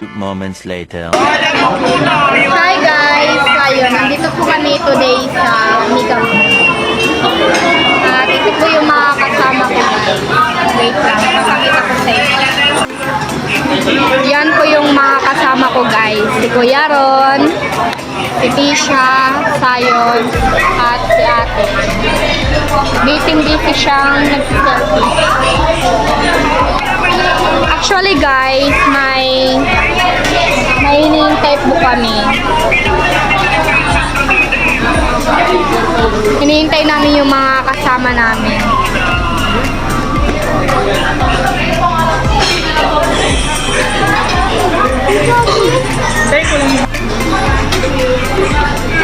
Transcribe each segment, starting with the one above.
Moments later. Hi guys! Ayun, nandito po kami today sa Mega Mall. At ito po yung mga kasama ko guys. Wait lang, papakita ko sa inyo. Yan po yung mga kasama ko guys. Si Kuya Ron, si Tisha, Sayon, at si Ate. Busy siyang nag-selfie. Actually guys, may hinihintay po kami. Hinihintay namin yung mga kasama namin.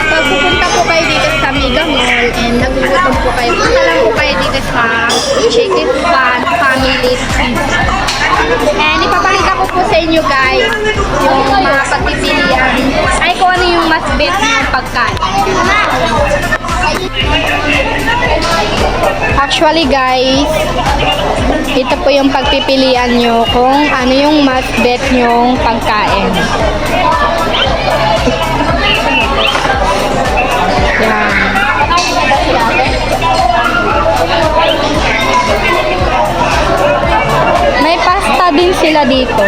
Pag pupunta po kayo dito sa Mega Mall and nagugutom po kayo, punta lang po kayo dito sa Chicken Fun Family Pizza. And ipapalita ko po sa inyo guys yung mga pagpipilian ay kung ano yung mas best ng pagkain. Actually guys, ito po yung pagpipilian nyo kung ano yung mas best nyong pagkain. Yan. May pasta din sila dito.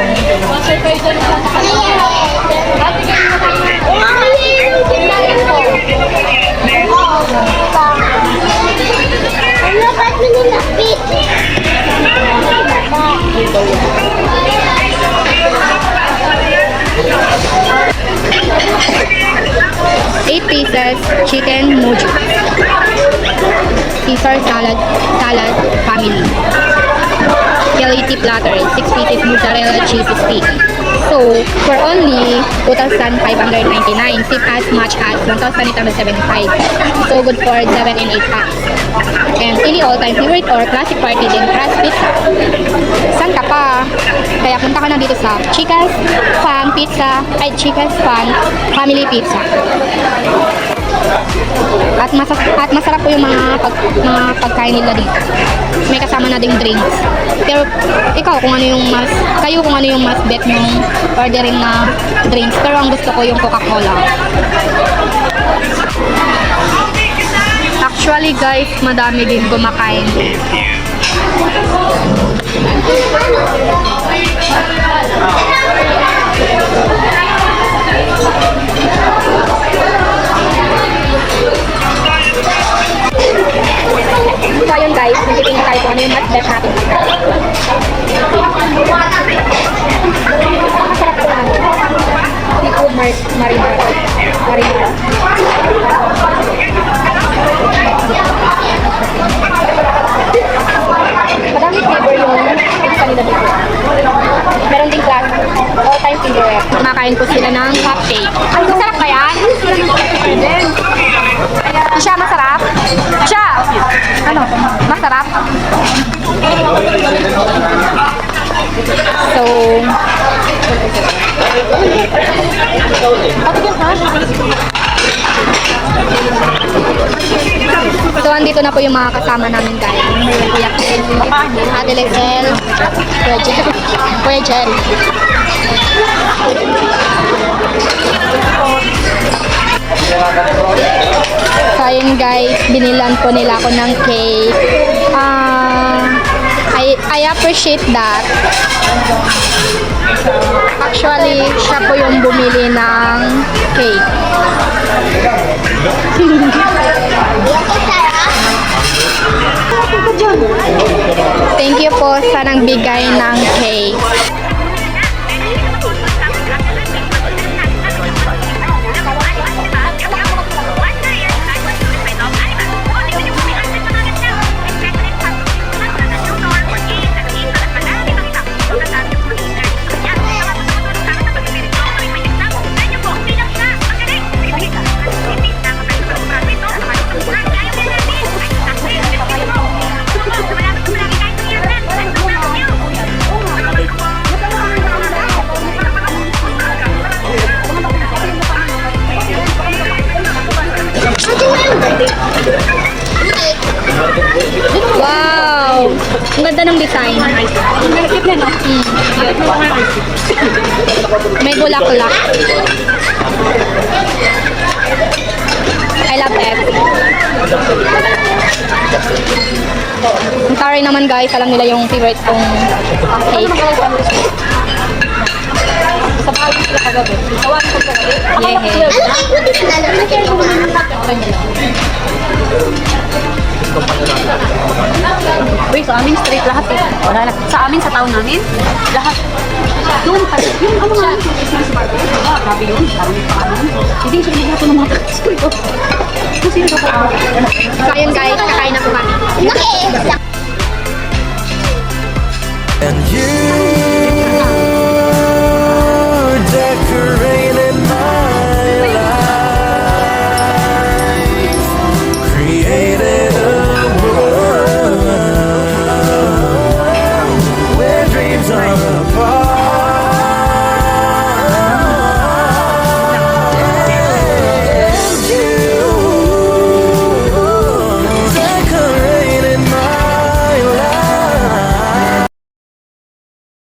$8 pieces chicken mojo. Caesar salad family. Spaghetti platter, 6 pieces mozzarella cheese stick. So, for only 2,599, sip as much as 1,875. So, good for 7 and 8 packs. And any all-time favorite or classic party din, crust pizza. Saan ka pa? Kaya punta ka na dito sa Chicas Fan Pizza, Chicas Fan Family Pizza. At masarap po yung mga pagkain nila dito. May kasama na ding drinks. Pero kung ano yung mas bet nung ordering na drinks. Pero ang gusto ko yung Coca-Cola. Actually guys, madami din kumakain. So ayun guys, nagtitingin tayo kung ano yung mas best natin. Masarap ko lang. Seafood marinara. Madami flavor yung pizza nila dito. Meron ding class, all-time favorite. Kumakain po sila ng cupcake. Ay, masarap ba yan? Siya, masarap? Siya! Ano? Masarap? So, so, andito na po yung mga kasama namin guys. Kuya Ken, Ate Lexel, Kuya Jerry. So, ayun guys, binilan po nila ako ng cake. I appreciate that. Actually, siya po yung bumili ng cake. Thank you po sa nagbigay ng cake. May bulaklak. I love Pepsi. Ang taray naman guys, alam nila yung favorite kong cake. Sa bahay ko sila kagabi. Tawanan ko kagabi. Yehe. Uy, sa amin straight lahat eh. Wala na. Sa amin, sa town namin, lahat. Doon pa. Yung ano nga, yung Christmas party. Ah, grabe yun. Parang yung pangalan. Hindi siya naghato ng mga kaskoy ko. Kung sino ka pa? So ayun guys, kakain na po kami. And you